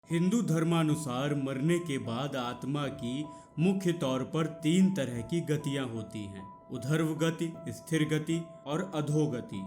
हिंदू धर्मानुसार मरने के बाद आत्मा की मुख्य तौर पर 3 तरह की गतियां होती हैं। ऊर्ध्व गति, स्थिर गति और अधोगति।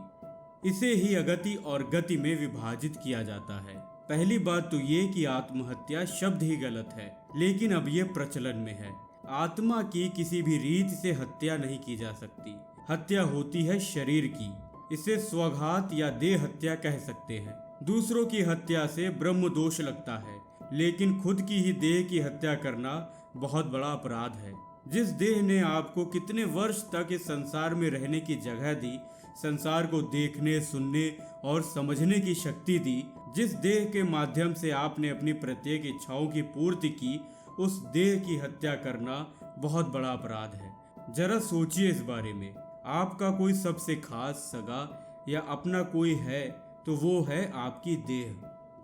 इसे ही अगति और गति में विभाजित किया जाता है। पहली बात तो ये कि आत्महत्या शब्द ही गलत है, लेकिन अब ये प्रचलन में है। आत्मा की किसी भी रीत से हत्या नहीं की जा सकती। हत्या होती है शरीर की। इसे स्वघात या देह हत्या कह सकते हैं। दूसरों की हत्या से ब्रह्म दोष लगता है, लेकिन खुद की ही देह की हत्या करना बहुत बड़ा अपराध है। जिस देह ने आपको कितने वर्ष तक इस संसार में रहने की जगह दी, संसार को देखने, सुनने और समझने की शक्ति दी, जिस देह के माध्यम से आपने अपनी प्रत्येक इच्छाओं की पूर्ति की, उस देह की हत्या करना बहुत बड़ा अपराध है। जरा सोचिए इस बारे में। आपका कोई सबसे खास, सगा या अपना कोई है तो वो है आपकी देह।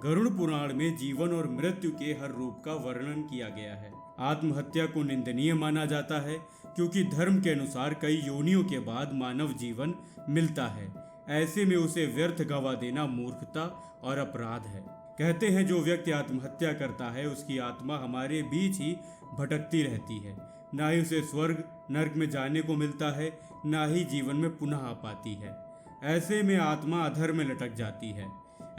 गरुड़ पुराण में जीवन और मृत्यु के हर रूप का वर्णन किया गया है। आत्महत्या को निंदनीय माना जाता है, क्योंकि धर्म के अनुसार कई योनियों के बाद मानव जीवन मिलता है। ऐसे में उसे व्यर्थ गवा देना मूर्खता और अपराध है। कहते हैं जो व्यक्ति आत्महत्या करता है उसकी आत्मा हमारे बीच ही भटकती रहती है। ना ही उसे स्वर्ग नर्क में जाने को मिलता है, ना ही जीवन में पुनः आ पाती है। ऐसे में आत्मा अधर में लटक जाती है।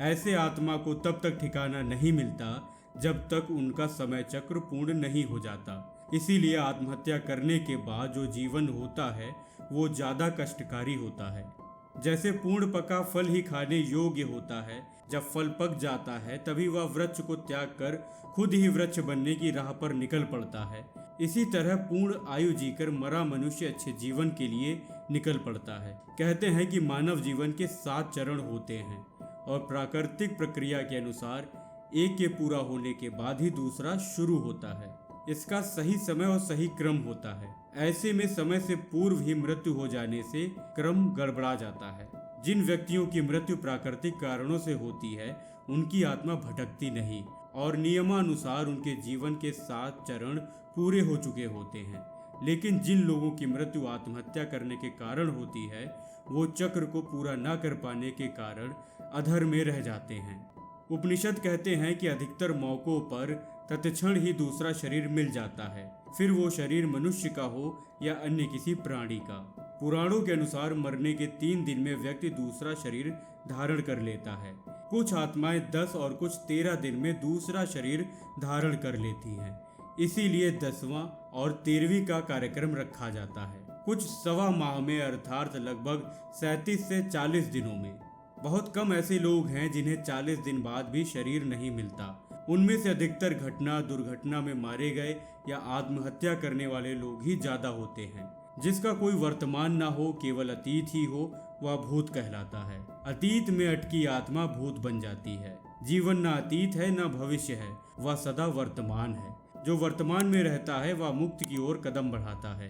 ऐसे आत्मा को तब तक ठिकाना नहीं मिलता जब तक उनका समय चक्र पूर्ण नहीं हो जाता। इसीलिए आत्महत्या करने के बाद जो जीवन होता है वो ज़्यादा कष्टकारी होता है। जैसे पूर्ण पका फल ही खाने योग्य होता है, जब फल पक जाता है तभी वह वृक्ष को त्याग कर खुद ही वृक्ष बनने की राह पर निकल पड़ता है। इसी तरह पूर्ण आयु जीकर मरा मनुष्य अच्छे जीवन के लिए निकल पड़ता है। कहते हैं कि मानव जीवन के 7 चरण होते हैं और प्राकृतिक प्रक्रिया के अनुसार एक के पूरा होने के बाद ही दूसरा शुरू होता है। इसका सही समय और सही क्रम होता है। ऐसे में समय से पूर्व ही मृत्यु हो जाने से क्रम गड़बड़ा जाता है। जिन व्यक्तियों की मृत्यु प्राकृतिक कारणों से होती है उनकी आत्मा भटकती नहीं और नियमानुसार उनके जीवन के 7 चरण पूरे हो चुके होते हैं। लेकिन जिन लोगों की मृत्यु आत्महत्या करने के कारण होती है वो चक्र को पूरा न कर पाने के कारण अधर में रह जाते हैं। उपनिषद कहते हैं कि अधिकतर मौकों पर तत्क्षण ही दूसरा शरीर मिल जाता है, फिर वो शरीर मनुष्य का हो या अन्य किसी प्राणी का। पुराणों के अनुसार मरने के 3 दिन में व्यक्ति दूसरा शरीर धारण कर लेता है। कुछ आत्माएं 10 और कुछ 13 दिन में दूसरा शरीर धारण कर लेती हैं। इसीलिए 10वां और 13वीं का कार्यक्रम रखा जाता है। कुछ सवा माह में, अर्थात लगभग 37 से 40 दिनों में। बहुत कम ऐसे लोग हैं जिन्हें 40 दिन बाद भी शरीर नहीं मिलता। उनमें से अधिकतर दुर्घटना में मारे गए या आत्महत्या करने वाले लोग ही ज्यादा होते हैं। जिसका कोई वर्तमान ना हो, केवल अतीत ही हो, वह भूत कहलाता है। अतीत में अटकी आत्मा भूत बन जाती है। जीवन ना अतीत है ना भविष्य है, वह सदा वर्तमान है। जो वर्तमान में रहता है वह मुक्ति की ओर कदम बढ़ाता है।